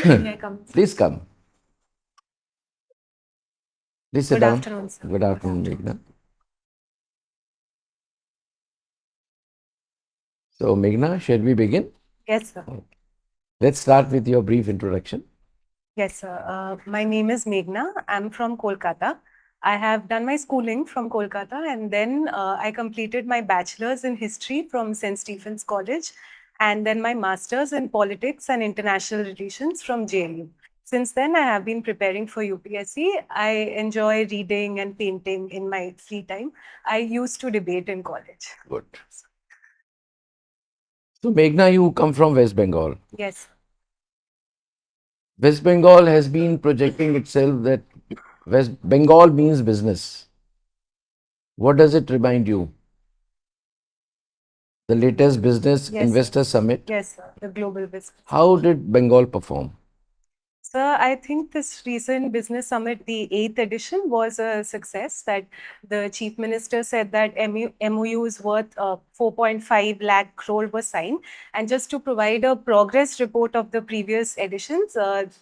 May I come? Please come. Please sit Good down. afternoon, sir. Good afternoon, Meghna. So, Meghna, shall we begin? Yes, sir. Let's start with your brief introduction. Yes, sir. My name is Meghna. I'm from Kolkata. I have done my schooling from Kolkata, and then I completed my bachelor's in history from St. Stephen's College, and then my master's in politics and international relations from JNU. Since then, I have been preparing for UPSC. I enjoy reading and painting in my free time. I used to debate in college. Good. So, Meghna, you come from West Bengal. Yes. West Bengal has been projecting itself that West Bengal means business. What does it remind you? The latest Business Yes, sir. Investor Summit. Yes, sir. The global business. How did Bengal perform? Sir, I think this recent business summit, the eighth edition, was a success. That the chief minister said that MOUs worth 4.5 lakh crore was signed. And just to provide a progress report of the previous editions,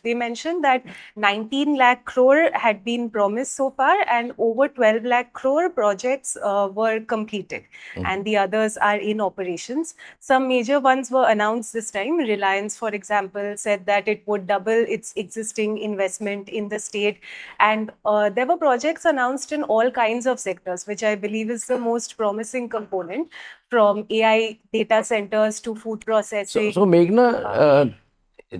they mentioned that 19 lakh crore had been promised so far, and over 12 lakh crore projects were completed, and the others are in operations. Some major ones were announced this time. Reliance, for example, said that it would double its existing investment in the state. And there were projects announced in all kinds of sectors, which I believe is the most promising component, from AI data centers to food processing. So Meghna,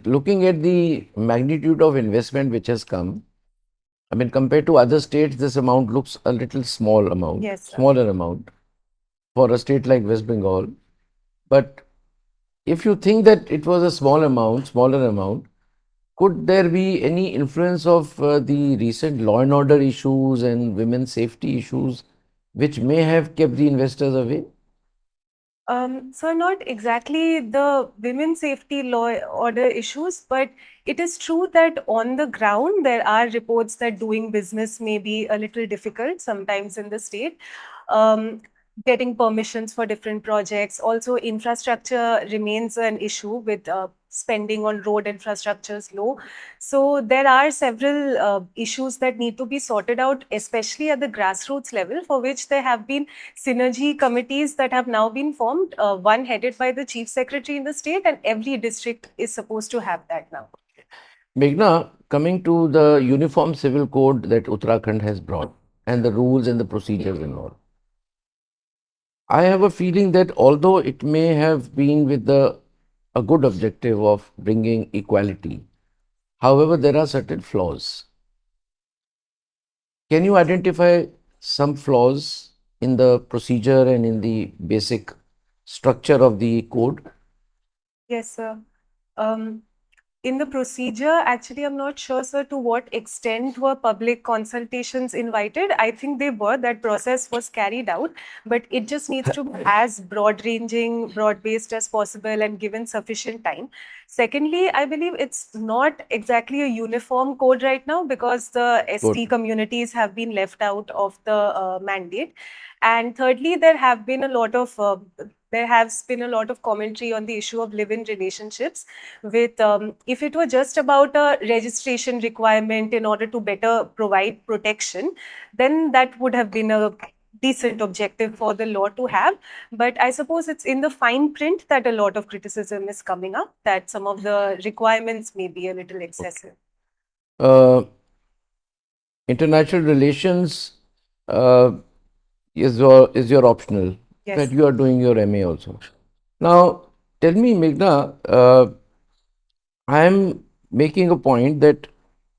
looking at the magnitude of investment which has come, I mean, compared to other states, this amount looks a little small amount, Yes, sir. smaller amount for a state like West Bengal. But if you think that it was a smaller amount, could there be any influence of the recent law and order issues and women's safety issues which may have kept the investors away? So not exactly the women's safety law order issues, but it is true that on the ground there are reports that doing business may be a little difficult sometimes in the state. Um, Getting permissions for different projects. Also, infrastructure remains an issue with spending on road infrastructure is low. So there are several issues that need to be sorted out, especially at the grassroots level, for which there have been synergy committees that have now been formed, one headed by the chief secretary in the state, and every district is supposed to have that now. Meghna, coming to the Uniform Civil Code that Uttarakhand has brought and the rules and the procedures and all, I have a feeling that although it may have been with a good objective of bringing equality, however, there are certain flaws. Can you identify some flaws in the procedure and in the basic structure of the code? Yes, sir. Um, in the procedure, actually, I'm not sure, sir, to what extent were public consultations invited. I think they were. That process was carried out, but it just needs to be as broad-ranging, broad-based as possible and given sufficient time. Secondly, I believe it's not exactly a uniform code right now because the ST Good. communities have been left out of the mandate. And thirdly, there has been a lot of commentary on the issue of live-in relationships. With if it were just about a registration requirement in order to better provide protection, then that would have been a decent objective for the law to have. But I suppose it's in the fine print that a lot of criticism is coming up, that some of the requirements may be a little excessive. Uh, International relations uh, is your optional. Yes. That you are doing your MA also. Now, tell me, Meghna, I am making a point that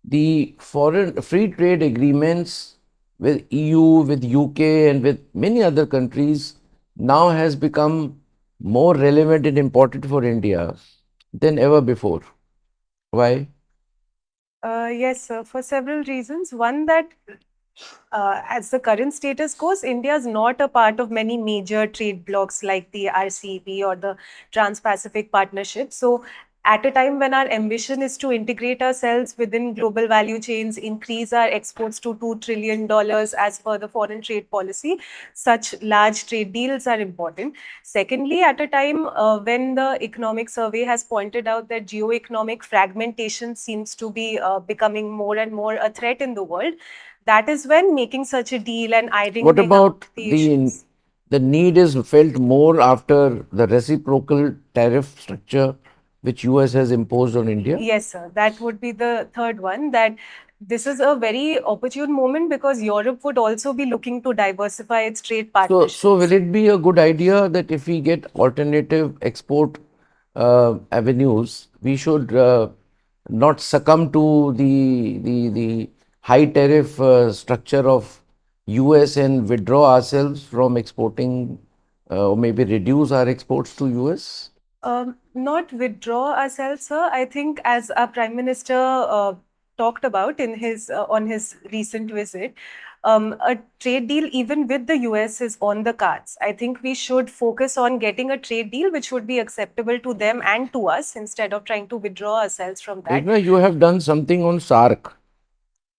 the foreign free trade agreements with EU, with UK, and with many other countries now has become more relevant and important for India than ever before. Why? Yes, sir, for several reasons. One, that as the current status goes, India is not a part of many major trade blocs like the RCEP or the Trans-Pacific Partnership. So, at a time when our ambition is to integrate ourselves within global value chains, increase our exports to $2 trillion as per the foreign trade policy, such large trade deals are important. Secondly, at a time when the economic survey has pointed out that geo-economic fragmentation seems to be becoming more and more a threat in the world, that is when making such a deal and What ironing out about the issues. the need is felt more after the reciprocal tariff structure which US has imposed on India? Yes, sir. That would be the third one. That this is a very opportune moment because Europe would also be looking to diversify its trade So will partnerships. it be a good idea that if we get alternative export avenues, we should not succumb to the high tariff structure of US and withdraw ourselves from exporting or maybe reduce our exports to US? Not withdraw ourselves, sir. I think, as our Prime Minister talked about in his on his recent visit, a trade deal even with the US is on the cards. I think we should focus on getting a trade deal which would be acceptable to them and to us instead of trying to withdraw ourselves from that. Meghna, you have done something on SAARC,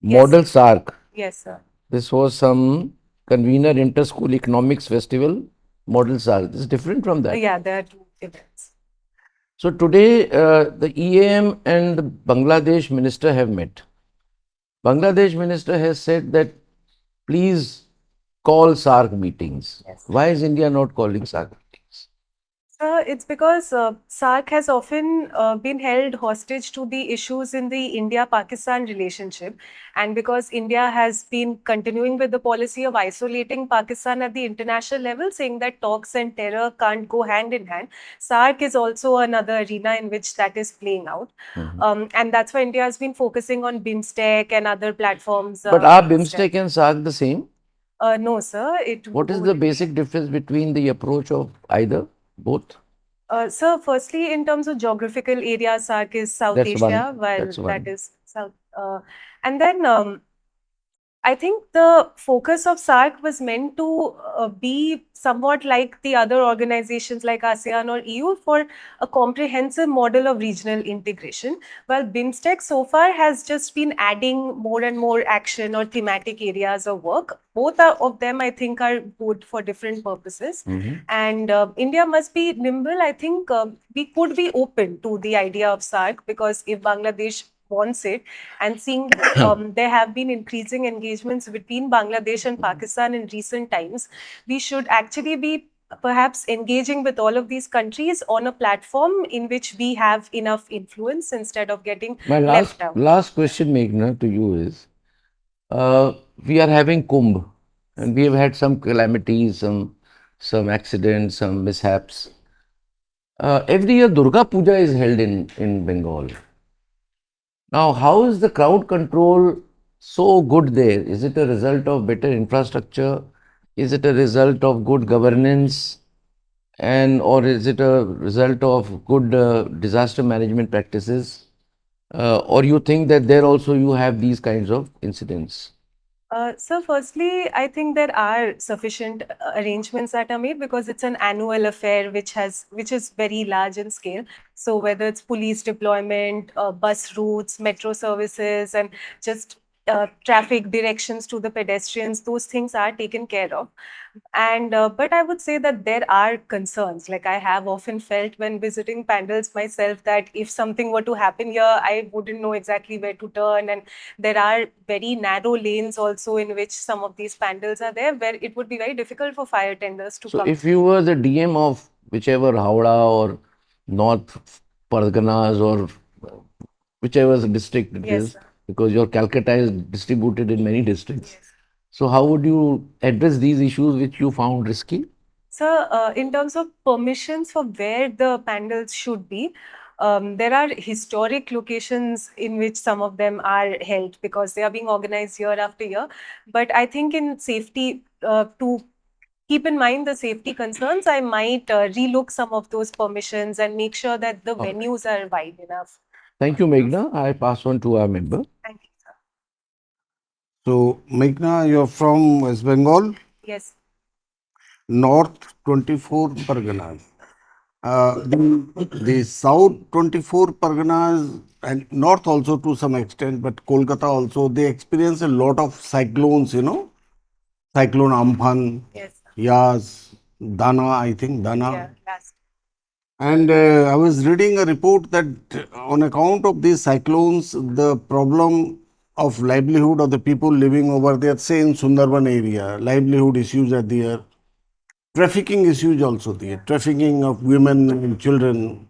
Yes, model SAARC. yes, sir. This was some convener inter-school economics festival, model SAARC. This is different from that. Yeah, there are two events. So today, the EAM and the Bangladesh minister have met. Bangladesh minister has said that please call SAARC meetings. Yes. Why is India not calling SAARC meetings? It's because SAARC has often been held hostage to the issues in the India-Pakistan relationship. And because India has been continuing with the policy of isolating Pakistan at the international level, saying that talks and terror can't go hand in hand, SAARC is also another arena in which that is playing out. And that's why India has been focusing on BIMSTEC and other platforms But are against it. BIMSTEC and SAARC the same? No, sir, it What is the wouldn't be. basic difference between the approach of either, both? Sir, firstly, in terms of geographical area, SAARC is South That's one. Asia, while That's that one. is South. And then I think the focus of SAARC was meant to be somewhat like the other organizations like ASEAN or EU for a comprehensive model of regional integration, while BIMSTEC so far has just been adding more and more action or thematic areas of work. Both of them, I think, are good for different purposes. And India must be nimble. I think we could be open to the idea of SAARC because if Bangladesh wants it, and seeing that there have been increasing engagements between Bangladesh and Pakistan in recent times, we should actually be perhaps engaging with all of these countries on a platform in which we have enough influence instead of getting My left out. last question, Meghna, to you is we are having Kumbh and we have had some calamities, some accidents, some mishaps. Every year Durga Puja is held in Bengal. Now, how is the crowd control so good there? Is it a result of better infrastructure? Is it a result of good governance? And or is it a result of good disaster management practices? Or you think that there also you have these kinds of incidents? So firstly, I think there are sufficient arrangements that are made because it's an annual affair which is very large in scale. So whether it's police deployment, bus routes, metro services, and just traffic directions to the pedestrians, those things are taken care of. And but I would say that there are concerns. Like I have often felt when visiting pandals myself that if something were to happen here, I wouldn't know exactly where to turn. And there are very narrow lanes also in which some of these pandals are there, where it would be very difficult for fire tenders to So, come if through. you were the DM of whichever Howrah or North Parganas or whichever district it Yes, is, sir. because your Calcutta is distributed in many districts. Yes. So, how would you address these issues which you found risky? So, in terms of permissions for where the pandals should be, there are historic locations in which some of them are held because they are being organized year after year. But I think in safety, to keep in mind the safety concerns, I might relook some of those permissions and make sure that the Okay. venues are wide enough. Thank you, Meghna. I pass on to our member. Thank you, sir. So, Meghna, you're from West Bengal, Yes. North 24 Parganas. The South 24 Parganas and North also to some extent, but Kolkata also, they experience a lot of cyclones, Cyclone Amphan, Yes. Yas, Dana, I think, Dana. Yeah. Last. And I was reading a report that on account of these cyclones, the problem of livelihood of the people living over there, say in Sundarban area, livelihood issues are there. Trafficking issues also there. Trafficking of women and children.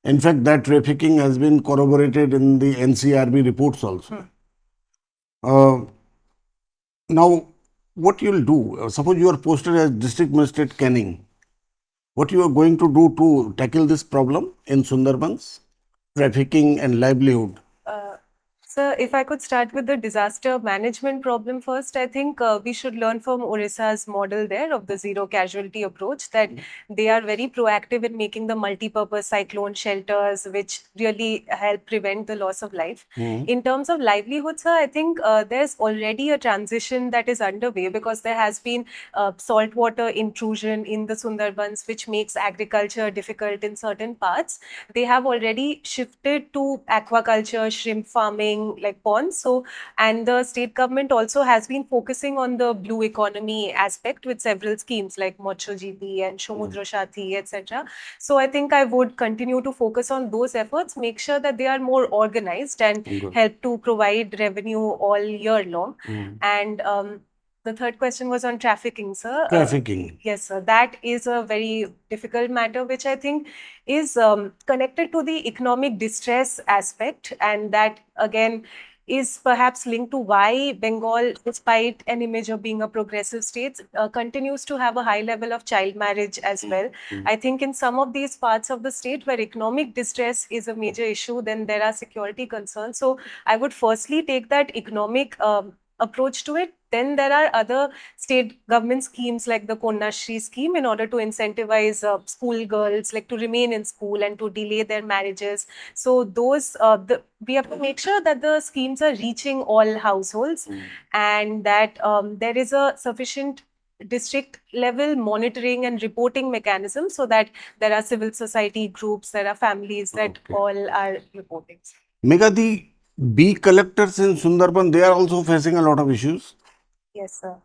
In fact, that trafficking has been corroborated in the NCRB reports also. Uh, now, what you'll do, suppose you are posted as District Magistrate Canning, what you are going to do to tackle this problem in Sundarbans? Trafficking and livelihood. Uh, Sir, if I could start with the disaster management problem first, I think we should learn from Odisha's model there of the zero casualty approach, that they are very proactive in making the multi-purpose cyclone shelters, which really help prevent the loss of life. In terms of livelihood, sir, I think there's already a transition that is underway because there has been saltwater intrusion in the Sundarbans, which makes agriculture difficult in certain parts. They have already shifted to aquaculture, shrimp farming, like ponds. So, and the state government also has been focusing on the blue economy aspect with several schemes like Mocho GP and Shomudra Shati, etc. So, I think I would continue to focus on those efforts, make sure that they are more organized and Good. help to provide revenue all year long. And the third question was on trafficking, sir. Trafficking. Yes, sir. That is a very difficult matter, which I think is connected to the economic distress aspect. And that, again, is perhaps linked to why Bengal, despite an image of being a progressive state, continues to have a high level of child marriage as well. I think in some of these parts of the state where economic distress is a major issue, then there are security concerns. So I would firstly take that economic approach to it. Then there are other state government schemes like the Konyashri scheme in order to incentivize school girls like to remain in school and to delay their marriages. So those we have to make sure that the schemes are reaching all households and that there is a sufficient district level monitoring and reporting mechanism so that there are civil society groups, there are families that Okay. all are reporting. Mega, the bee collectors in Sundarban, they are also facing a lot of issues. Yes, sir.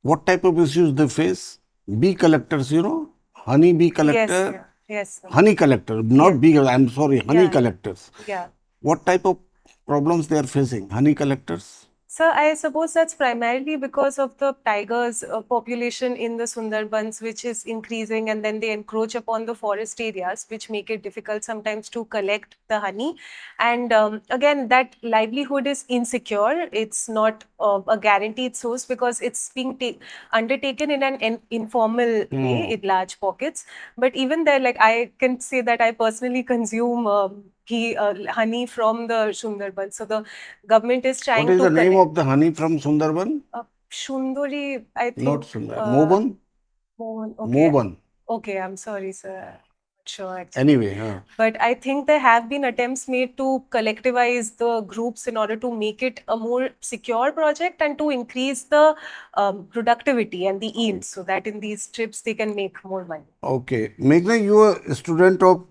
What type of issues they face? Bee collectors, honey bee Yes, collector, sir. Yes, sir. honey collector, not Yeah. bee, I'm sorry, honey Yeah. collectors. Yeah. What type of problems they are facing? Honey collectors? So I suppose that's primarily because of the tigers' population in the Sundarbans, which is increasing, and then they encroach upon the forest areas, which make it difficult sometimes to collect the honey. And again, that livelihood is insecure. It's not a guaranteed source because it's being undertaken in an informal way in large pockets. But even there, like I can say that I personally consume honey from the Sundarbans. So the government is What trying is to the name collect. of the honey from Sundarban? Shunduri, I Not think. Sundar. Moban? Mohan, okay. Moban. Okay, I'm sorry, sir. I'm not sure actually. Anyway, But I think there have been attempts made to collectivize the groups in order to make it a more secure project and to increase the productivity and the yield so that in these trips they can make more money. okay. Meghna, you are a student of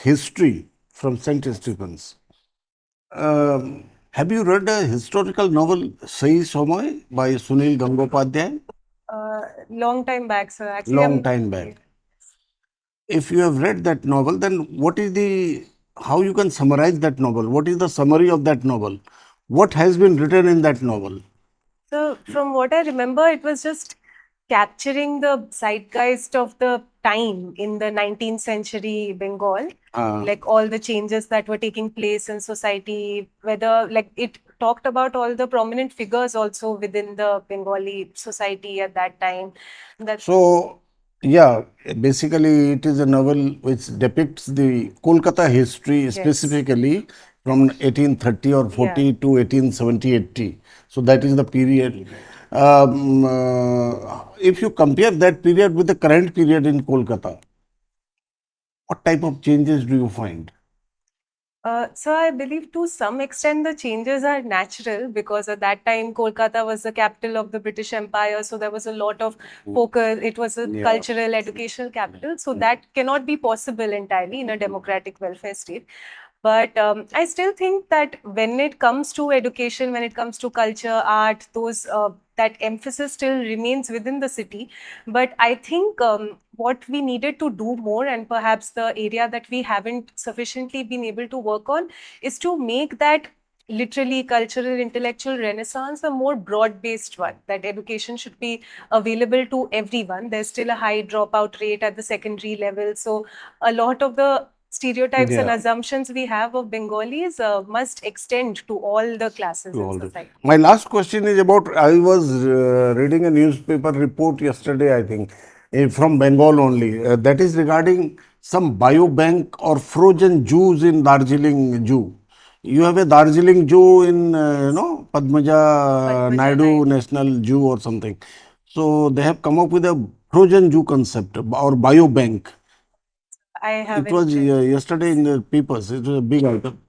history from St. Stephen's. Have you read a historical novel, Sahi Somoy by Sunil Gangopadhyay? Long time back, sir. Actually, Long time back. If you have read that novel, then how you can summarize that novel? What is the summary of that novel? What has been written in that novel? So, from what I remember, it was just capturing the zeitgeist of the time in the 19th century Bengal, like all the changes that were taking place in society, whether like it talked about all the prominent figures also within the Bengali society at that time. That So, yeah, basically it is a novel which depicts the Kolkata history yes, specifically from 1830 or yeah, 40 to 1870, 80. So that is the period. If you compare that period with the current period in Kolkata, what type of changes do you find? So I believe to some extent the changes are natural because at that time Kolkata was the capital of the British Empire, so there was a lot of focus. It was a Yeah. cultural, educational capital, so that cannot be possible entirely in a democratic welfare state. But I still think that when it comes to education, when it comes to culture, art, those that emphasis still remains within the city. But I think what we needed to do more, and perhaps the area that we haven't sufficiently been able to work on, is to make that literally cultural intellectual renaissance a more broad based one, that education should be available to everyone. There's still a high dropout rate at the secondary level, so a lot of the stereotypes and Yeah. assumptions we have of Bengalis must extend to all the classes To in all this. society. My last question is about, I was reading a newspaper report yesterday, I think, from Bengal only. That is regarding some biobank or frozen Jews in Darjeeling Zoo. You have a Darjeeling Zoo in, Padmaja Padmaja Naidu Naidu. National Zoo or something. So they have come up with a frozen Jew concept or biobank. I It haven't was checked. yesterday in the papers. It was a big item.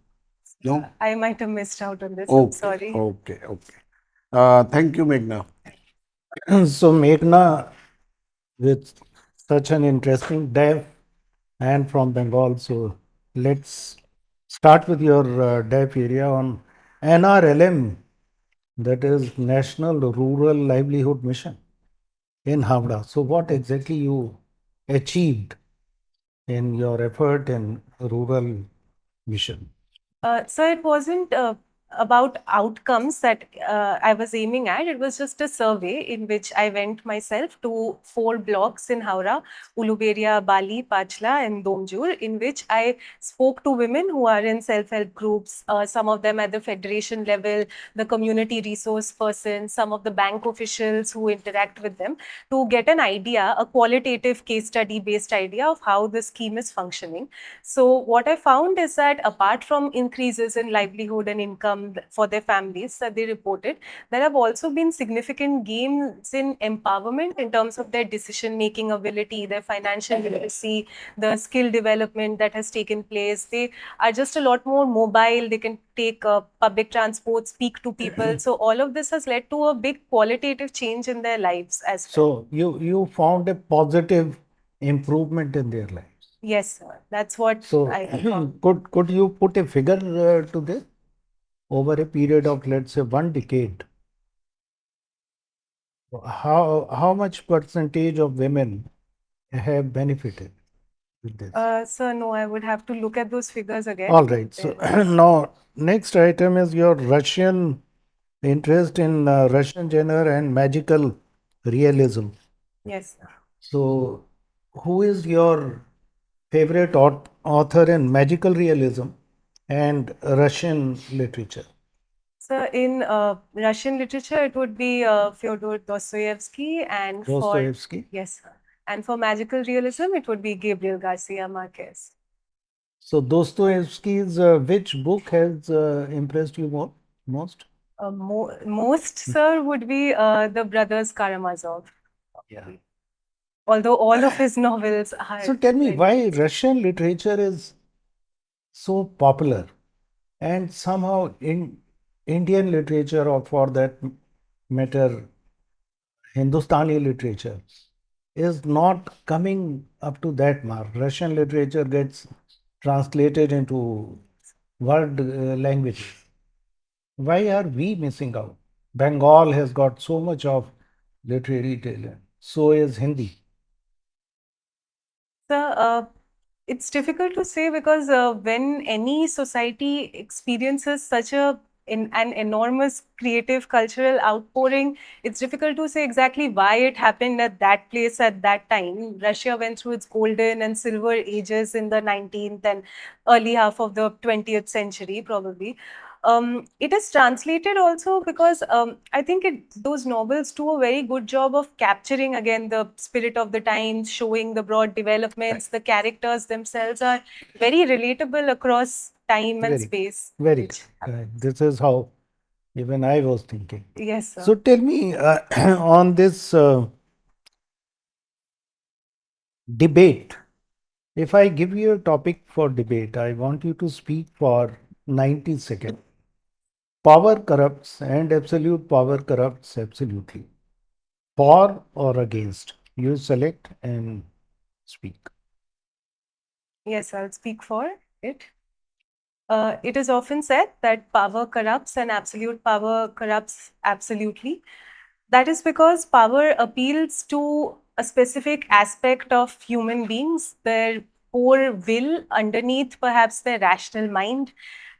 No? I might have missed out on this. I'm Okay, sorry. okay, okay. Thank you, Meghna. So, Meghna, with such an interesting dev and from Bengal, so let's start with your dev area on NRLM, that is National Rural Livelihood Mission in Havda. So, what exactly you achieved in your effort in rural mission? So it wasn't about outcomes that I was aiming at. It was just a survey in which I went myself to 4 blocks in Howrah, Uluberia, Bali, Pachla, and Domjur, in which I spoke to women who are in self-help groups, some of them at the federation level, the community resource persons, some of the bank officials who interact with them, to get an idea, a qualitative case study based idea of how the scheme is functioning. So what I found is that apart from increases in livelihood and income for their families that they reported, there have also been significant gains in empowerment in terms of their decision making ability, their financial literacy, the skill development that has taken place. They are just a lot more mobile. They can take public transport, speak to people. So all of this has led to a big qualitative change in their lives as well. So, you found a positive improvement in their lives. Yes, sir. That's what So, I found. could you put a figure to this over a period of, let's say, 1 decade? How much percentage of women have benefited with this? Sir, no, I would have to look at those figures again. All right. So now next item is your Russian interest in Russian genre and magical realism. Yes, sir. So, who is your favorite author in magical realism and Russian literature? So in Russian literature, it would be Fyodor Dostoevsky, and for Dostoevsky. yes, sir. And for magical realism, it would be Gabriel Garcia Marquez. So, Dostoevsky's which book has impressed you most? Most, sir, would be the brothers Karamazov. Yeah. Although all of his novels are So, tell me very why interesting. Russian literature is so popular and somehow in Indian literature, or for that matter, Hindustani literature, is not coming up to that mark. Russian literature gets translated into world languages. Why are we missing out? Bengal has got so much of literary talent. So is Hindi. So, it's difficult to say because when any society experiences such an enormous creative cultural outpouring, it's difficult to say exactly why it happened at that place at that time. Russia went through its golden and silver ages in the 19th and early half of the 20th century, probably. It is translated also because I think those novels do a very good job of capturing again the spirit of the times, showing the broad developments. The characters themselves are very relatable across time and Very, space. very Which correct. This is how even I was thinking. yes, sir. So tell me on this debate If I give you a topic for debate, I want you to speak for 90 seconds. Power corrupts and absolute power corrupts absolutely. For or against? You select and speak. Yes, I'll speak for it. It is often said that power corrupts and absolute power corrupts absolutely. That is because power appeals to a specific aspect of human beings, their core will underneath perhaps their rational mind.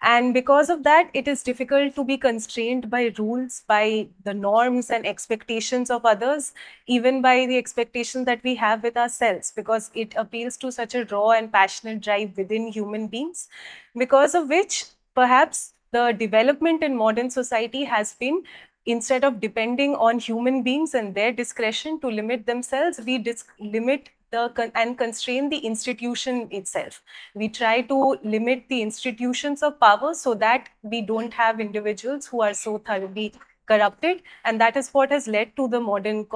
And because of that, it is difficult to be constrained by rules, by the norms and expectations of others, even by the expectations that we have with ourselves, because it appeals to such a raw and passionate drive within human beings, because of which perhaps the development in modern society has been, instead of depending on human beings and their discretion to limit themselves, we limit and constrain the institution itself. We try to limit the institutions of power so that we don't have individuals who are so thoroughly corrupted, and that is what has led to the modern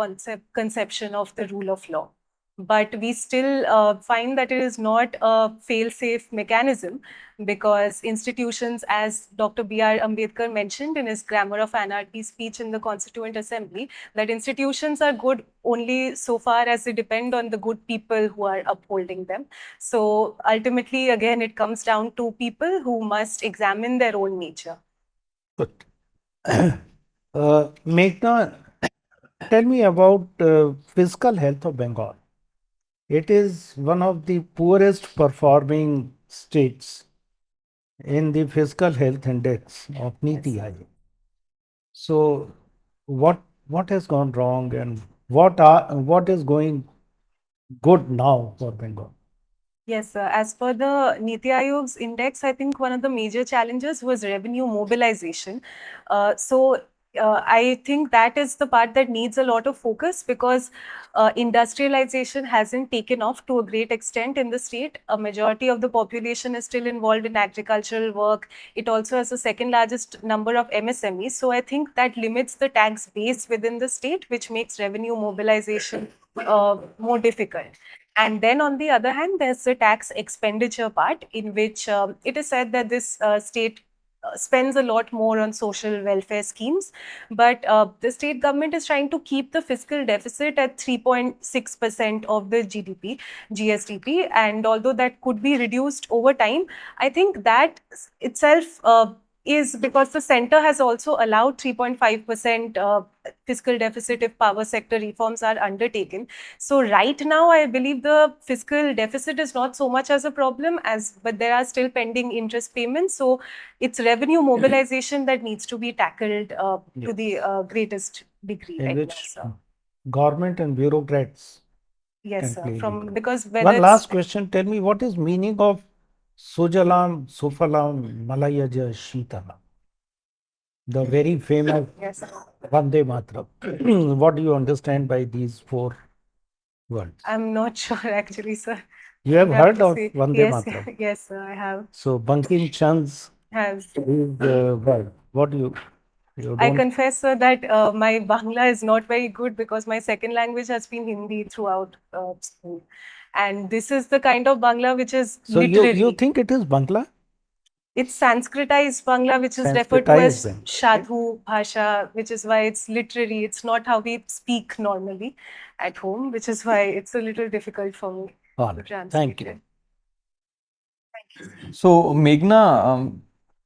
conception of the rule of law. But we still find that it is not a fail-safe mechanism, because institutions, as Dr. B.R. Ambedkar mentioned in his Grammar of Anarchy speech in the Constituent Assembly, that institutions are good only so far as they depend on the good people who are upholding them. So ultimately, again, it comes down to people who must examine their own nature. Good. Meghna, tell me about physical health of Bengal. It is one of the poorest performing states in the physical health index of Niti Yes. Aayog. So, what has gone wrong and what is going good now for Bengal? Yes, sir. As per the Niti Aayog's index, I think one of the major challenges was revenue mobilization. I think that is the part that needs a lot of focus, because industrialization hasn't taken off to a great extent in the state. A majority of the population is still involved in agricultural work. It also has the second largest number of MSMEs. So I think that limits the tax base within the state, which makes revenue mobilization more difficult. And then on the other hand, there's the tax expenditure part, in which it is said that this state spends a lot more on social welfare schemes. But the state government is trying to keep the fiscal deficit at 3.6% of the GSDP. And although that could be reduced over time, I think that itself is because the center has also allowed 3.5% fiscal deficit if power sector reforms are undertaken. So right now, I believe the fiscal deficit is not so much as a problem, but there are still pending interest payments. So it's revenue mobilization that needs to be tackled to the greatest degree In right now. which So government and bureaucrats yes, can sir. play lead role. Because whether One it's last question. Tell me what is meaning of Sujalam, Sufalam, Malayaja, Shitalam? The very famous yes, sir. Vande Mataram. What do you understand by these four words? I'm not sure actually, sir. You have I'd have heard to of say Vande yes, Mataram. yes, sir. I have. So Bankim Chand's Has. is the word. What do you I don't? confess, sir, that my Bangla is not very good, because my second language has been Hindi throughout school. And this is the kind of Bangla which is So you literary. think it is Bangla? It's Sanskritized Bangla, which is referred to Sanskritized as Bangla. Shadhu Bhasha, which is why it's literary. It's not how we speak normally at home, which is why it's a little difficult for me All to right. translate Thank you. it. So, Meghna,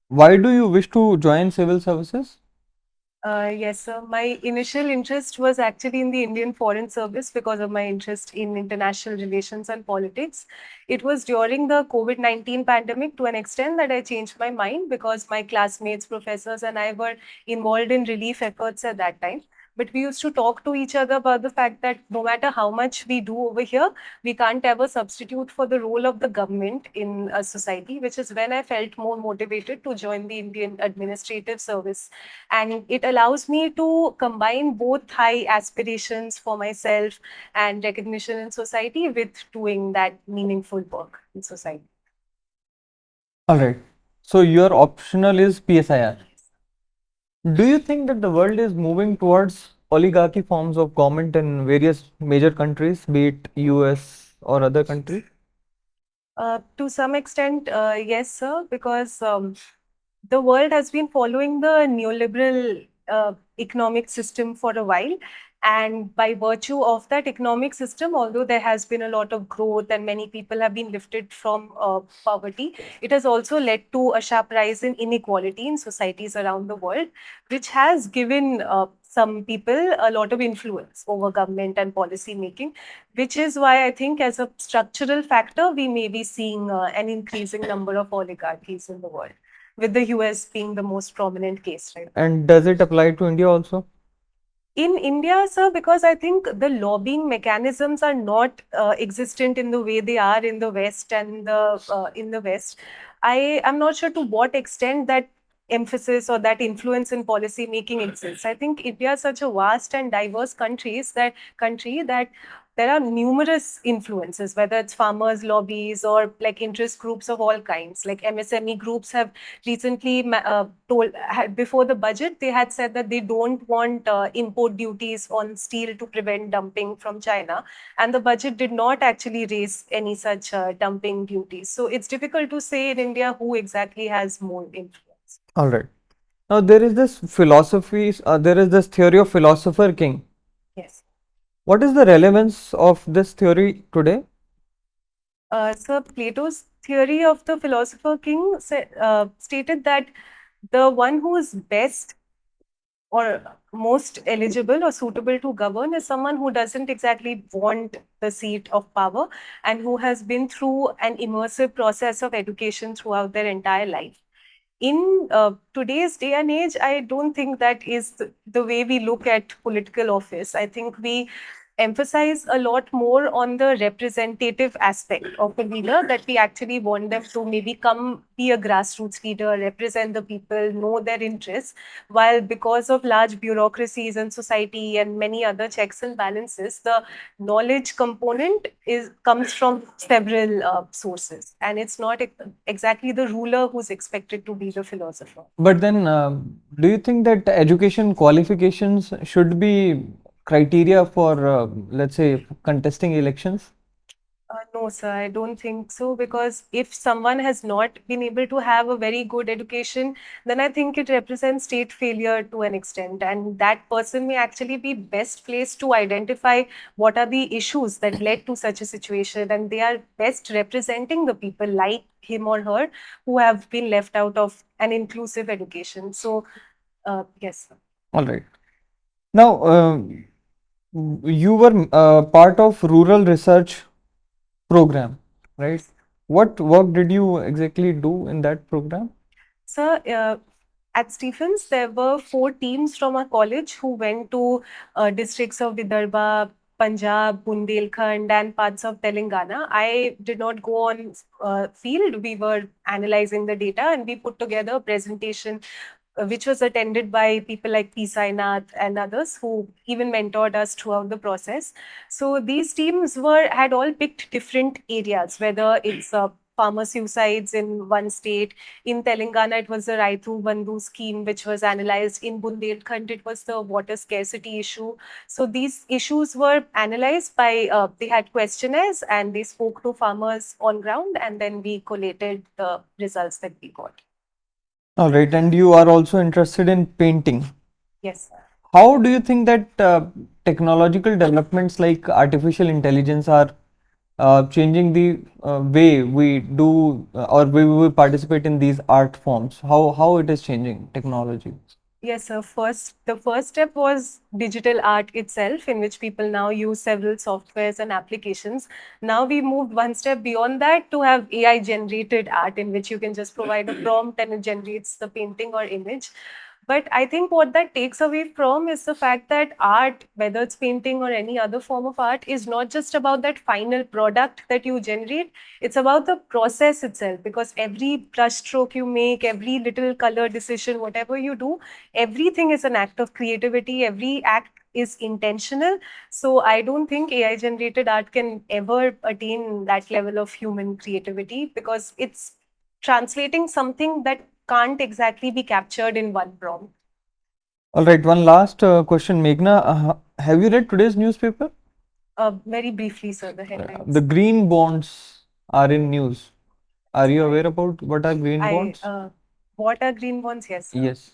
why do you wish to join civil services? Yes, sir. My initial interest was actually in the Indian Foreign Service because of my interest in international relations and politics. It was during the COVID-19 pandemic, to an extent, that I changed my mind, because my classmates, professors, and I were involved in relief efforts at that time. But we used to talk to each other about the fact that no matter how much we do over here, we can't ever substitute for the role of the government in a society, which is when I felt more motivated to join the Indian Administrative Service. And it allows me to combine both high aspirations for myself and recognition in society with doing that meaningful work in society. All right. So, your optional is PSIR. Do you think that the world is moving towards oligarchy forms of government in various major countries, be it US or other countries? To some extent, yes, sir, because the world has been following the neoliberal economic system for a while. And by virtue of that economic system, although there has been a lot of growth and many people have been lifted from poverty, it has also led to a sharp rise in inequality in societies around the world, which has given some people a lot of influence over government and policy making, which is why I think, as a structural factor, we may be seeing an increasing number of oligarchies in the world, with the US being the most prominent case right now. And does it apply to India also? In India, sir, because I think the lobbying mechanisms are not existent in the way they are in the West and in the West. I am not sure to what extent that emphasis or that influence in policy making exists. I think India is such a vast and diverse country that there are numerous influences, whether it's farmers' lobbies or like interest groups of all kinds. Like MSME groups have recently before the budget, they had said that they don't want import duties on steel to prevent dumping from China. And the budget did not actually raise any such dumping duties. So it's difficult to say in India who exactly has more influence. All right. Now there is this philosophy, there is this theory of philosopher king. Yes. What is the relevance of this theory today? So Plato's theory of the philosopher king stated that the one who is best or most eligible or suitable to govern is someone who doesn't exactly want the seat of power and who has been through an immersive process of education throughout their entire life. In today's day and age, I don't think that is the way we look at political office. I think we emphasize a lot more on the representative aspect of the leader, that we actually want them to maybe come be a grassroots leader, represent the people, know their interests, while because of large bureaucracies and society and many other checks and balances, the knowledge component comes from several sources, and it's not exactly the ruler who's expected to be the philosopher. But then, do you think that education qualifications should be criteria for, let's say, contesting elections? No, sir, I don't think so. Because if someone has not been able to have a very good education, then I think it represents state failure to an extent. And that person may actually be best placed to identify what are the issues that led to such a situation. And they are best representing the people like him or her who have been left out of an inclusive education. So, yes, sir. All right. Now, you were part of rural research program, right? What work did you exactly do in that program? Sir, at Stephens, there were 4 teams from our college who went to districts of Vidarbha, Punjab, Bundelkhand, and parts of Telangana. I did not go on field. We were analyzing the data and we put together a presentation which was attended by people like P. Sainath and others who even mentored us throughout the process. So these teams had all picked different areas, whether it's farmer suicides in one state. In Telangana, it was the Raitu Bandhu scheme, which was analyzed. In Bundelkhand, it was the water scarcity issue. So these issues were analyzed by, they had questionnaires and they spoke to farmers on ground, and then we collated the results that we got. All right, and you are also interested in painting. Yes. How do you think that technological developments like artificial intelligence are changing the way we do or we participate in these art forms? How it is changing technology? Yes, sir. The first step was digital art itself, in which people now use several softwares and applications. Now we moved one step beyond that to have AI generated art, in which you can just provide a prompt and it generates the painting or image. But I think what that takes away from is the fact that art, whether it's painting or any other form of art, is not just about that final product that you generate. It's about the process itself, because every brush stroke you make, every little color decision, whatever you do, everything is an act of creativity. Every act is intentional. So I don't think AI generated art can ever attain that level of human creativity, because it's translating something that can't exactly be captured in one prompt. All right, one last question, Meghna. Have you read today's newspaper? Very briefly, sir, the headlines. The green bonds. are in news. Are you aware about what are green I bonds? what are green bonds? Yes, sir. Yes.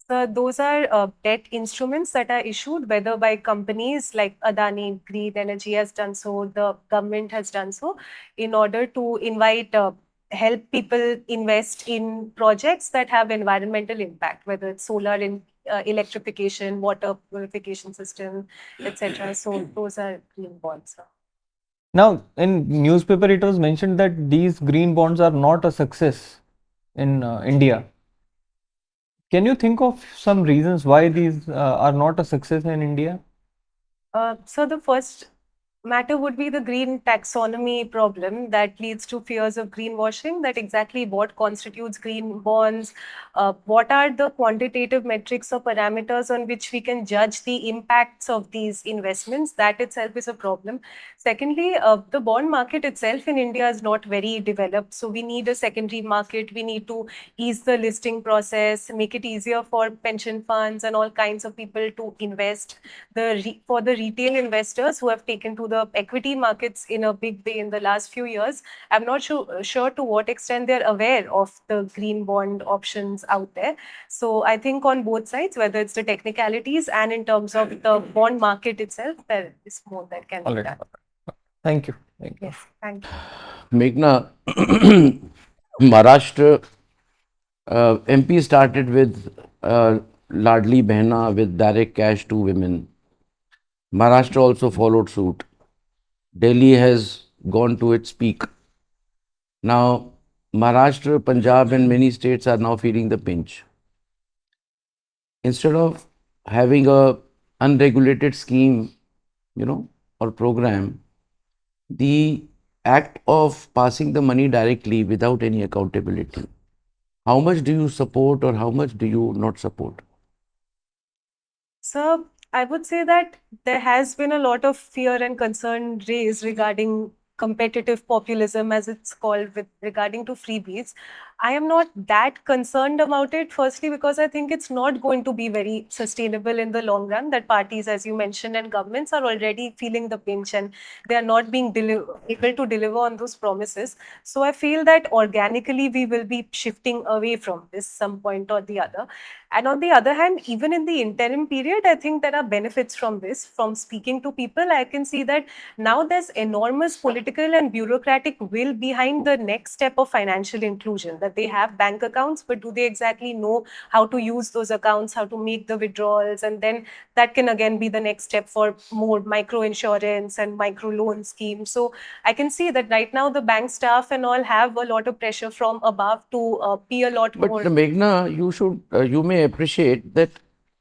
So those are debt instruments that are issued whether by companies like Adani Green Energy has done so, the government has done so, in order to help people invest in projects that have environmental impact, whether it's solar in electrification, water purification system, etc. So those are green bonds. Now, in newspaper, it was mentioned that these green bonds are not a success in India. Can you think of some reasons why these are not a success in India? So the first matter would be the green taxonomy problem that leads to fears of greenwashing. That exactly what constitutes green bonds, what are the quantitative metrics or parameters on which we can judge the impacts of these investments. That itself is a problem. Secondly, the bond market itself in India is not very developed. So we need a secondary market. We need to ease the listing process, make it easier for pension funds and all kinds of people to invest. For the retail investors who have taken to the equity markets in a big way in the last few years, I'm not sure to what extent they're aware of the green bond options out there. So I think on both sides, whether it's the technicalities and in terms of the bond market itself, there is more that can All be right. done. Thank you. Thank you. Yes, thank you. Meghna, Maharashtra MP started with Ladli Behna with direct cash to women. Maharashtra also followed suit. Delhi has gone to its peak. Now, Maharashtra, Punjab, and many states are now feeling the pinch. Instead of having a unregulated scheme, or program, the act of passing the money directly without any accountability. How much do you support or how much do you not support? So I would say that there has been a lot of fear and concern raised regarding competitive populism, as it's called, with regarding to freebies. I am not that concerned about it, firstly, because I think it's not going to be very sustainable in the long run. That parties, as you mentioned, and governments are already feeling the pinch and they are not being able to deliver on those promises. So I feel that organically we will be shifting away from this some point or the other. And on the other hand, even in the interim period, I think there are benefits from this. From speaking to people, I can see that now there's enormous political and bureaucratic will behind the next step of financial inclusion. That they have bank accounts, but do they exactly know how to use those accounts, how to make the withdrawals? And then that can again be the next step for more micro insurance and micro loan schemes. So I can see that right now the bank staff and all have a lot of pressure from above to be a lot But more. Meghna, you may appreciate that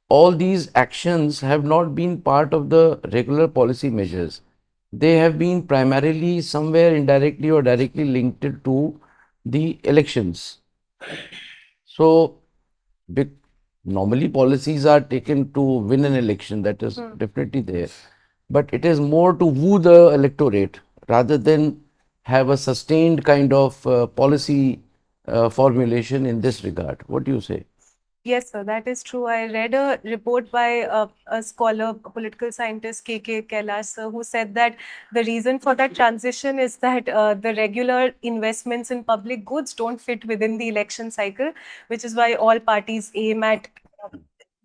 all these actions have not been part of the regular policy measures. They have been primarily somewhere indirectly or directly linked to the elections. So, big, normally policies are taken to win an election, that is definitely there. But it is more to woo the electorate rather than have a sustained kind of policy formulation in this regard. What do you say? Yes, sir, that is true. I read a report by a scholar, a political scientist, K.K. Kailash, sir, who said that the reason for that transition is that the regular investments in public goods don't fit within the election cycle, which is why all parties aim at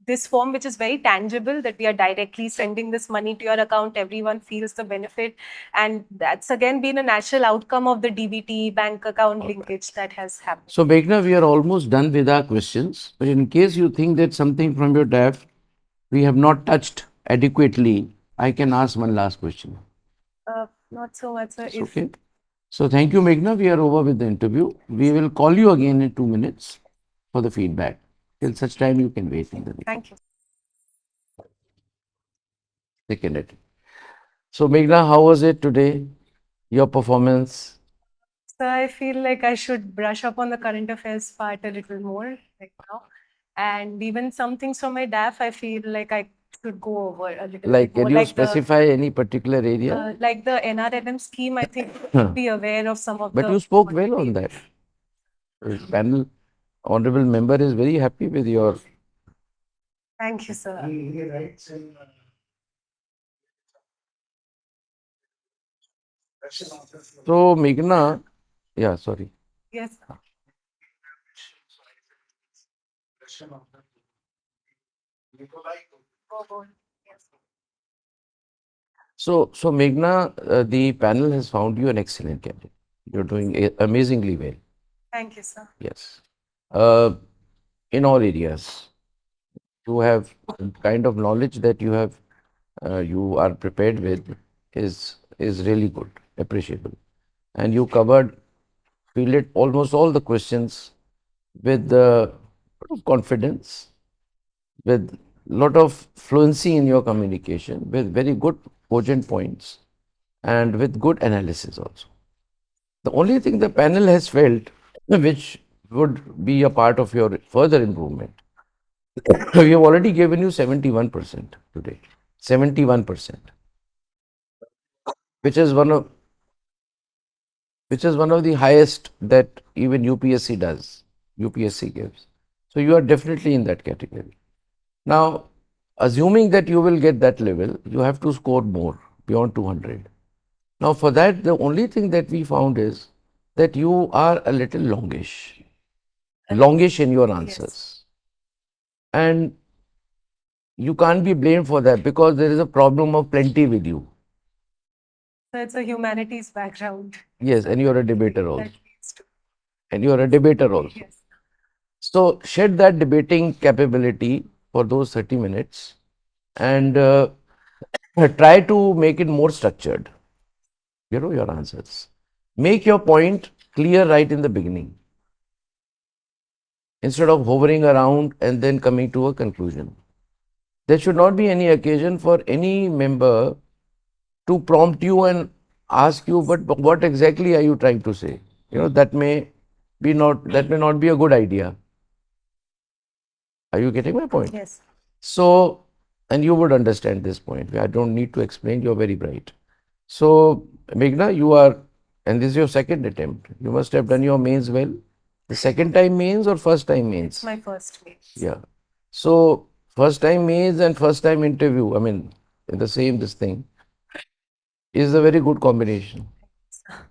this form, which is very tangible, that we are directly sending this money to your account. Everyone feels the benefit. And that's again been a natural outcome of the DBT bank account linkage that has happened. So, Meghna, we are almost done with our questions. But in case you think that something from your DAF we have not touched adequately, I can ask one last question. Not so much, sir. It's okay. So, thank you, Meghna. We are over with the interview. We will call you again in 2 minutes for the feedback. Till such time, you can wait in the Thank you. second. So, Meghna, how was it today? Your performance? So I feel like I should brush up on the current affairs part a little more right now. And even some things from my DAF, I feel like I should go over a little Like, bit more. can you specify any particular area? Like the NRLM scheme, I think you Huh. should be aware of some of But the you spoke well on that. Panel honorable member is very happy with your. Thank you, sir. He writes in So, Meghna, Yeah, sorry. Yes. Go, go. Yes. So Meghna, the panel has found you an excellent candidate. You're doing amazingly well. Thank you, sir. Yes. Uh, in all areas, you have the kind of knowledge that you are prepared with is really good, appreciable, and you fielded almost all the questions with lot of confidence, with lot of fluency in your communication, with very good cogent points, and with good analysis also. The only thing the panel has felt, which would be a part of your further improvement, we have already given you 71% today. 71%, which is one of the highest that even UPSC does. UPSC gives. So you are definitely in that category. Now, assuming that you will get that level, you have to score more beyond 200. Now, for that, the only thing that we found is that you are a little longish in your Yes. answers. And you can't be blamed for that because there is a problem of plenty with you. So it's a humanities background. Yes, and you're a debater also. That leads to. And you're a debater also. Yes. So, shed that debating capability for those 30 minutes and try to make it more structured. Your answers. Make your point clear right in the beginning instead of hovering around and then coming to a conclusion. There should not be any occasion for any member to prompt you and ask you, but what exactly are you trying to say? That may not be a good idea. Are you getting my point? Yes. So, and you would understand this point. I don't need to explain, you're very bright. So, Meghna, and this is your second attempt. You must have done your mains well. The second time mains or first time mains? My first mains. Yeah. So, first time mains and first time interview, I mean, in the same this thing, is a very good combination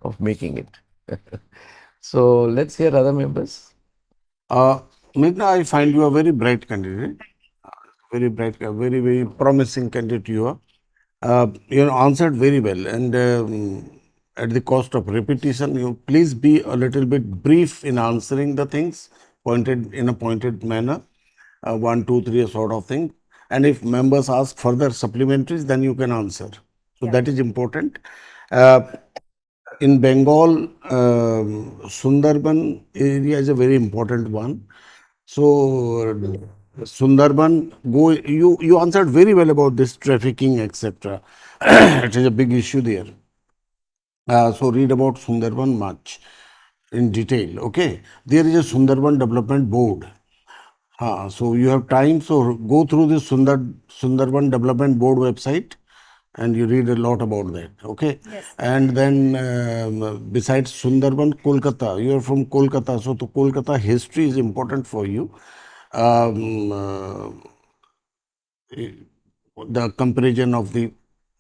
of making it. So, let's hear other members. Meghna, I find you a very bright candidate. Very bright, very, very promising candidate you are. You answered very well, and at the cost of repetition, you please be a little bit brief in answering the things, pointed in a pointed manner, 1, 2, 3 sort of thing. And if members ask further supplementaries, then you can answer. So that is important. In Bengal, Sundarban area is a very important one. So, Sundarban, you answered very well about this trafficking, etc. It is a big issue there. So, read about Sundarban much in detail. Okay, there is a Sundarban Development Board. So, you have time. So, go through this Sundarban Development Board website and you read a lot about that. Okay, Yes. and then besides Sundarban, Kolkata, you are from Kolkata, so the Kolkata history is important for you. The comparison of the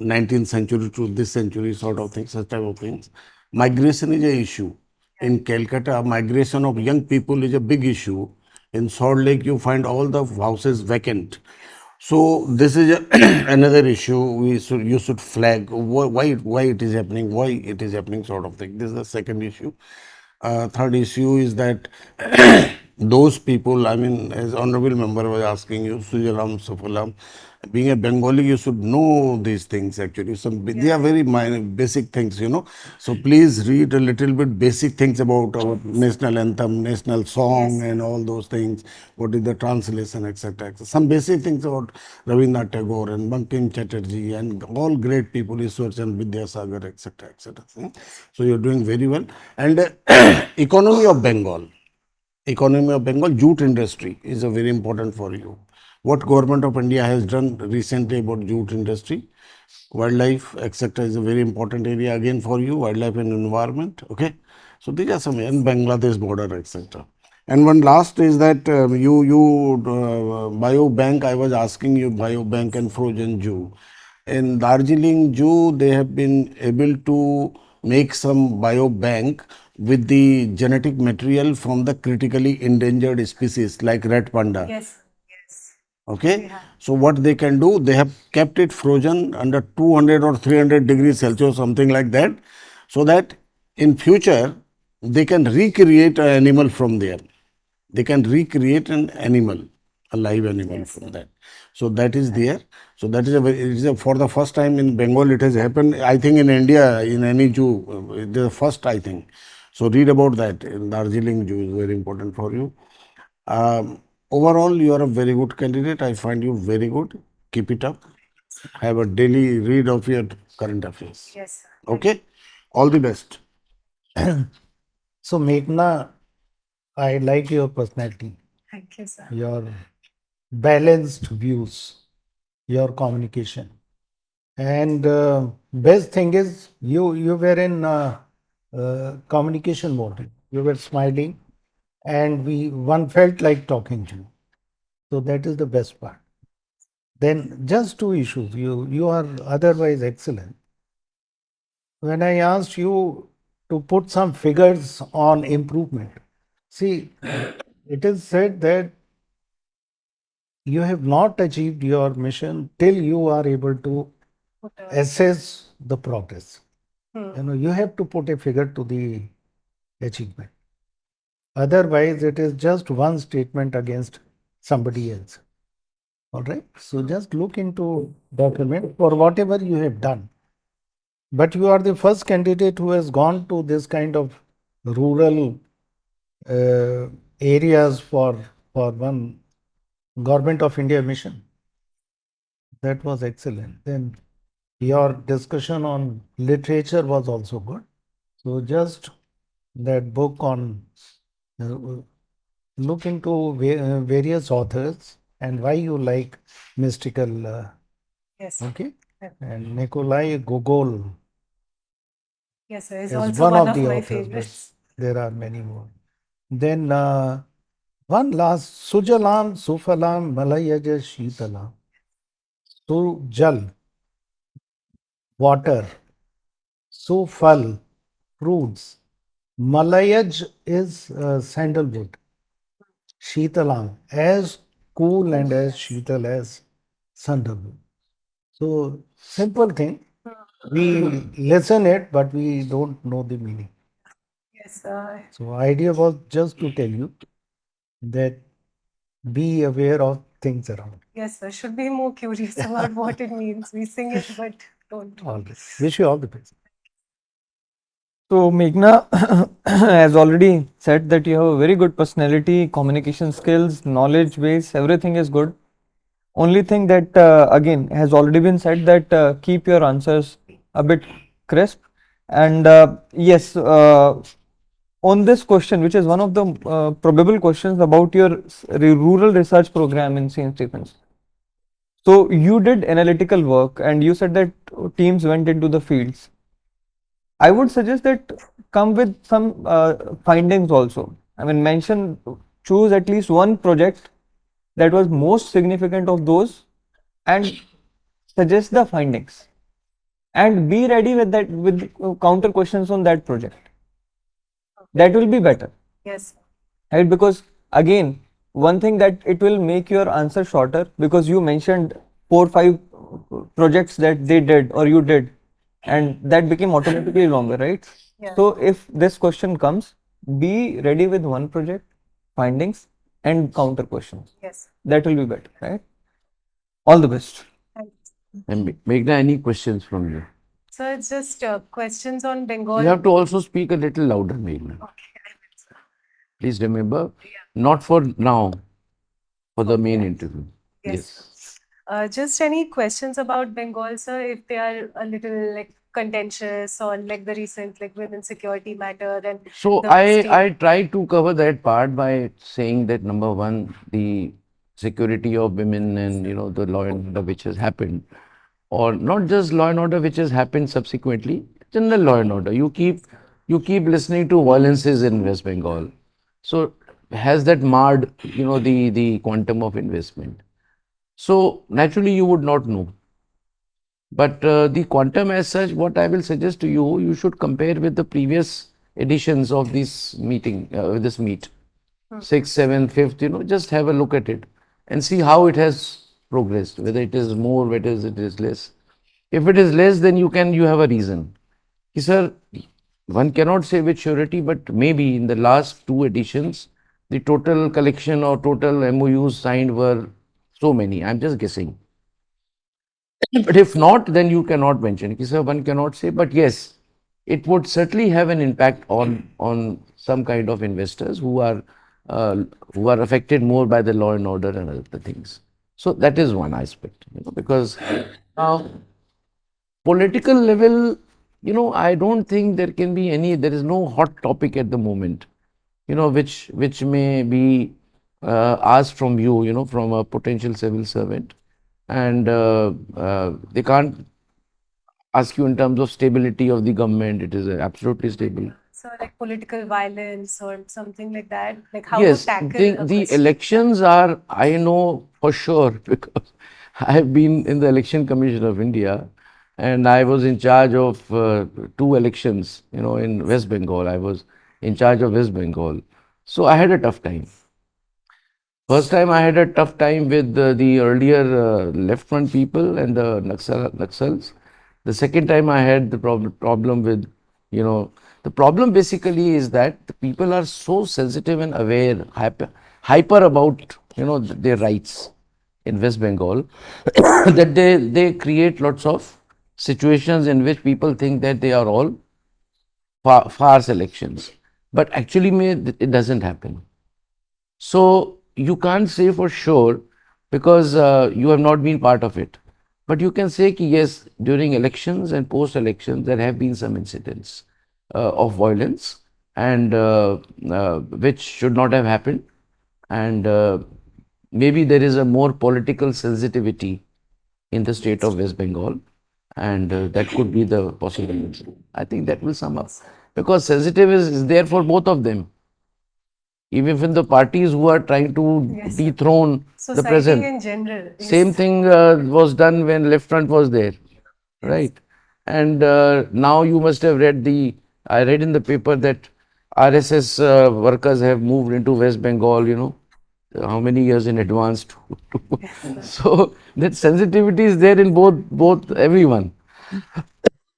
19th century to this century sort of things, such type of things. Migration is a issue. In Calcutta, migration of young people is a big issue. In Salt Lake, you find all the houses vacant. So this is another issue you should flag why it is happening sort of thing. This is the second issue. Third issue is that those people, I mean, as honorable member was asking you, Sujalam, Sufalam, being a Bengali, you should know these things actually. They are very minor, basic things, So please read a little bit basic things about our national anthem, national song, Yes. and all those things. What is the translation, etc. Some basic things about Rabindranath Tagore and Bankim Chatterjee and all great people, Ishwarchandra Vidyasagar, etc. So you're doing very well. And economy of Bengal. Economy of Bengal, jute industry is a very important for you. What government of India has done recently about jute industry, wildlife, etc. is a very important area again for you, wildlife and environment. Okay, so these are some, and Bangladesh border, etc. And one last is that biobank. I was asking you biobank and frozen Jew. In Darjeeling Jew, they have been able to make some biobank with the genetic material from the critically endangered species like red panda. Yes. Yes. Okay. They have. So what they can do, they have kept it frozen under 200 or 300 degrees Celsius, something like that, so that in future they can recreate an animal from there. They can recreate an animal, a live animal Yes. from that. So that is there. So that is it is for the first time in Bengal it has happened. I think in India, in any zoo, it is the first, I think. So read about that. In Darjeeling Zoo is very important for you. Overall, you are a very good candidate. I find you very good. Keep it up. Have a daily read of your current affairs. Yes. Sir. Okay? All the best. So, Meghna, I like your personality, Thank you, sir. your balanced views, your communication. And best thing is you were in communication mode. You were smiling, and one felt like talking to you. So that is the best part. Then just two issues. You are otherwise excellent. When I asked you to put some figures on improvement, see, it is said that you have not achieved your mission till you are able to Put a- assess the progress. Hmm. You have to put a figure to the achievement. Otherwise, it is just one statement against somebody else. All right. So just look into document for whatever you have done. But you are the first candidate who has gone to this kind of rural uh, areas for one Government of India mission. That was excellent. Then your discussion on literature was also good. So just that book on uh, look into various authors and why you like mystical. Yes. Okay, Yes. and Nikolai Gogol Yes, sir. Is is also one one of of the my authors, but favorites. there are many more. Then one last Sujalam Sufalam Malayaja Shitalam. Sujal, water. Sufal, fruits. Malayaj is sandalwood. Shitalam, as cool and as sheetal as sandalwood. So simple thing. We listen it, but we don't know the meaning. Yes. So idea was just to tell you that be aware of things around. Yes, sir. Should be more curious about what it means. We sing it, but don't. All this. Wish you all the best. So Meghna has already said that you have a very good personality, communication skills, knowledge base, everything is good. Only thing that again has already been said that keep your answers a bit crisp. And yes, on this question, which is one of the probable questions about your rural research program in St. Stephen's. So you did analytical work and you said that teams went into the fields. I would suggest that come with some findings also. I mean, choose at least one project that was most significant of those and suggest the findings and be ready with that with counter questions on that project. That will be better, Yes. right? Because again, one thing that it will make your answer shorter because you mentioned 4 or 5 projects that they did or you did and that became automatically longer, right? Yeah. So if this question comes, be ready with one project, findings and counter questions. Yes. That will be better, right? All the best. Thanks. And Meghna, any questions from you? So it's just questions on Bengal. You have to also speak a little louder, Meghna. Okay, I will, sir. Please remember, not for now, for the main Okay. interview. Yes. Just any questions about Bengal, sir, if they are a little like contentious on like the recent like women's security matter and So the I try to cover that part by saying that number one, the security of women and the law and order which has happened, or not just law and order which has happened subsequently, general law and order. You keep listening to violences in West Bengal. So has that marred the quantum of investment? So naturally you would not know. But the quantum as such, what I will suggest to you, you should compare with the previous editions of this meeting, this meet, sixth, seventh, fifth, just have a look at it and see how it has progressed, whether it is more, whether it is less. If it is less, then you have a reason. Sir, one cannot say with surety, but maybe in the last two editions, the total collection or total MOUs signed were so many. I'm just guessing. But if not, then you cannot mention. Sir, one cannot say, but yes, it would certainly have an impact on some kind of investors uh, who are affected more by the law and order and other things. So that is one aspect, because now political level, I don't think there can be there is no hot topic at the moment, which may be asked from you, from a potential civil servant, and they can't ask you in terms of stability of the government. It is absolutely stable. So like political violence or something like that, like how to Yes, tackle a the question. elections are, I know for sure, because I have been in the Election Commission of India, and I was in charge of two elections, in West Bengal. I was in charge of West Bengal. So I had a tough time. First time I had a tough time with the earlier left front people and the Naxals. The second time I had the problem with, the problem basically is that the people are so sensitive and aware, hyper about, their rights in West Bengal that they create lots of situations in which people think that they are all farce elections. But actually, it doesn't happen. So you can't say for sure because you have not been part of it. But you can say that yes, during elections and post-elections, there have been some incidents of violence and which should not have happened. And maybe there is a more political sensitivity in the state of West Bengal, and that could be the possibility. I think that will sum up because sensitive is there for both of them. Even when the parties who are trying to Yes. dethrone the Society present, in general. same Yes. thing was done when left front was there, right? And now you must have read I read in the paper that RSS workers have moved into West Bengal, how many years in advance so that sensitivity is there in both everyone.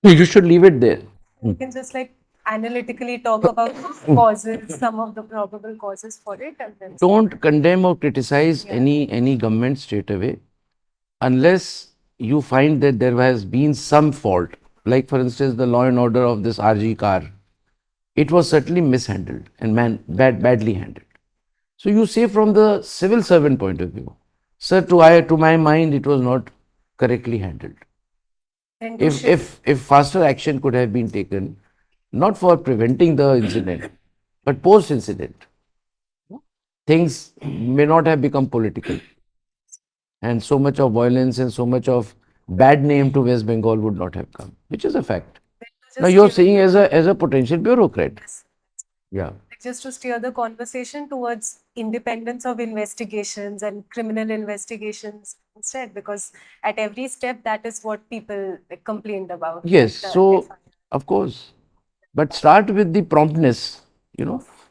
You should leave it there. You can just like analytically talk about causes, some of the probable causes for it, and then Don't condemn or criticize any government straight away unless you find that there has been some fault. Like for instance, the law and order of this RG car, it was certainly mishandled and badly handled. So you say from the civil servant point of view, sir, to my mind, it was not correctly handled. then to shift. If faster action could have been taken, not for preventing the incident, but post incident, things may not have become political, and so much of violence and so much of bad name to West Bengal would not have come, which is a fact. Now Just you're give- saying as a potential bureaucrat. Yeah. just to steer the conversation towards independence of investigations and criminal investigations instead, because at every step that is what people like, complained about. Yes. the So FIR. of course, but start with the promptness.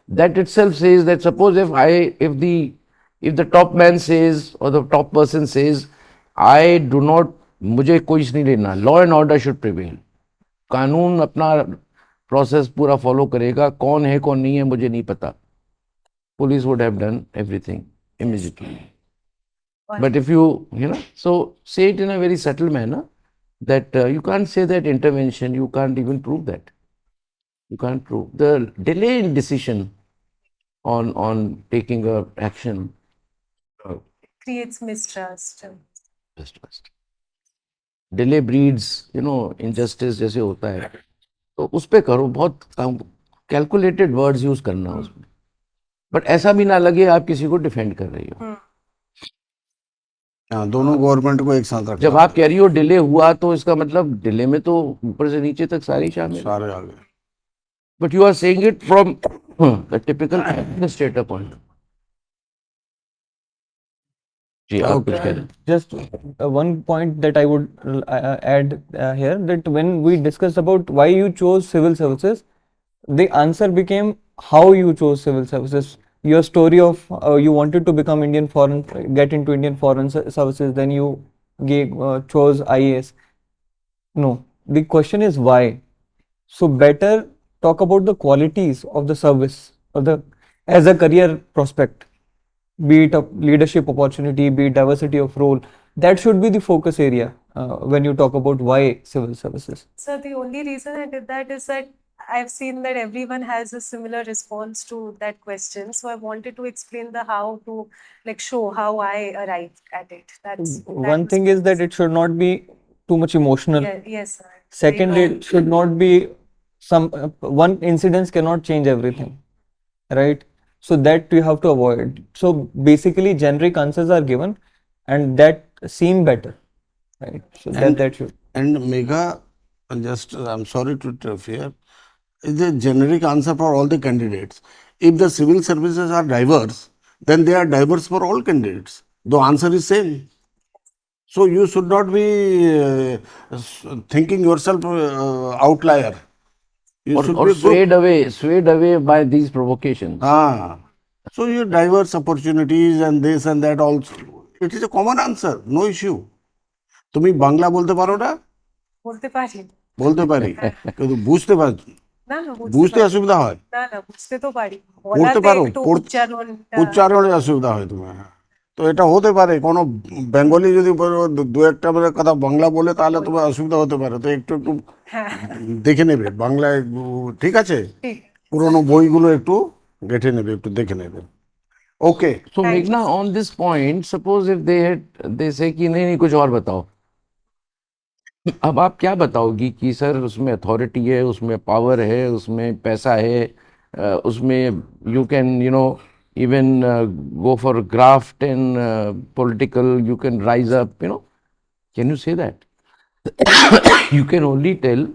That itself says that suppose if the top man says or the top person says, I do not, मुझे कुछ नहीं लेना, law and order should prevail. कानून अपना process पूरा follow करेगा, कौन है कौन नहीं है मुझे नहीं पता. Police would have done everything immediately. But if so say it in a very subtle manner that you can't say that intervention, you can't even prove that. You can't prove. The delay in decision on taking a action. creates mistrust. Just. Delay breeds, injustice जैसे होता है. तो उस पे करो, बहुत calculated words use करना उसमें. बट ऐसा भी ना लगे आप किसी को डिफेंड कर रही हो. दोनों गवर्नमेंट को एक साथ रखना. जब आप कह रही हो डिले हुआ तो इसका मतलब डिले में तो ऊपर से नीचे तक सारे शामिल. सारे आ गए. But you are saying it from the typical administrator point. जी आप कुछ कह रहे हैं. Just one point that I would add here, that when we discuss about why you chose civil services, the answer became how you chose civil services. Your story of you wanted to become Indian foreign, get into Indian foreign services, then you chose IAS. No, the question is why. So better talk about the qualities of the service or the as a career prospect, be it a leadership opportunity, be it diversity of role. That should be the focus area when you talk about why civil services. So the only reason I did that is that I've seen that everyone has a similar response to that question. So I wanted to explain the how to like show how I arrived at it. One thing is that it should not be too much emotional. Yes, sir. Second, it should not be some one incidence cannot change everything, right? So that you have to avoid. So basically, generic answers are given, and that seem better, right? So that should. And Megha, I'm sorry to interfere, is a generic answer for all the candidates. If the civil services are diverse, then they are diverse for all candidates. The answer is same. So you should not be thinking yourself outlier. You should or be good. swayed away by these provocations. So you diverse opportunities and this and that also. It is a common answer, no issue. তুমি বাংলা বলতে পারো না? বলতে পারি। বলতে পারি, কিন্তু বুঝতে পারি, না না বুঝতে অসুবিধা হয়। না না বুঝতে তো পারি, পড়তে বলাতে পারো, একটু উচ্চারণে অসুবিধা হয় তোমার। তো এটা হতে পারে, কোনো বেঙ্গলি যদি দু একটা কথা বাংলা বলে তাহলে তোমার অসুবিধা হতে পারে, তো একটু একটু দেখে নেবে বাংলায়, ঠিক আছে? পুরোনো বইগুলো একটু ঘেঁটে নেবে, একটু দেখে নেবে। Okay. So Meghna, on this point, suppose if they say कि नहीं कुछ और बताओ, अब आप क्या बताओगी कि सर उसमें अथॉरिटी है, उसमें पावर है, उसमें पैसा है, उसमें you can even go for graft and political, you can rise up, can you say that? You can only tell,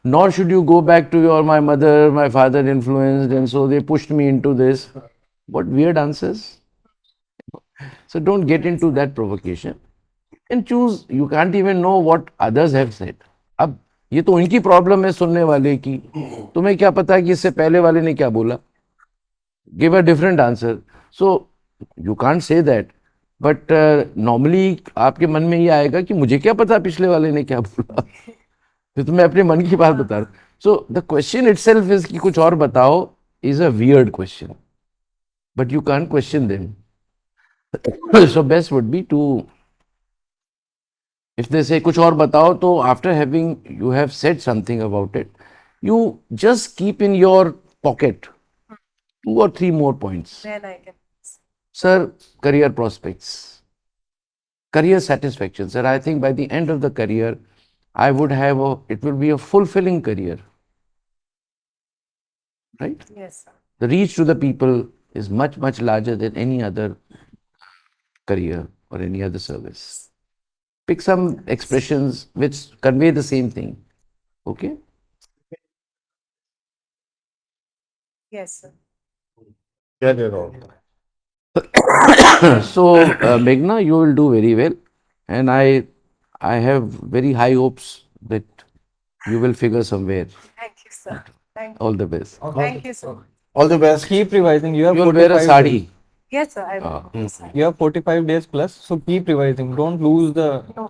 nor should you go back to my mother, my father influenced, and so they pushed me into this. What weird answers. So don't get into that provocation and choose. You can't even know what others have said. अब ये तो उनकी problem है सुनने वाले की, तुम्हें क्या पता कि इससे पहले वाले ने क्या बोला? Give a different answer. So you can't say that. But normally आपके मन में ये आएगा कि मुझे क्या पता पिछले वाले ने क्या बोला, फिर तो मैं अपने मन की बात बता रहा हूँ. So the question itself is कि कुछ और बताओ is a weird question, but you can't question them. So best would be to, if they say कुछ और बताओ, तो after having you have said something about it, you just keep in your pocket 2 or 3 more points. Then I can. Sir, career prospects, career satisfaction. Sir, I think by the end of the career, I would have it will be a fulfilling career. Right? Yes, sir. The reach to the people is much, much larger than any other career or any other service. Pick some expressions which convey the same thing. Okay? Yes, sir. Get it all. So, Meghna, you will do very well, and I have very high hopes that you will figure somewhere. Thank you, sir. Thank you. All the best. Thank you, sir. All the best. Keep revising. You have You will wear a 45 sari. days. Yes, sir. I will. You have 45 days plus, so keep revising. Don't lose the. No.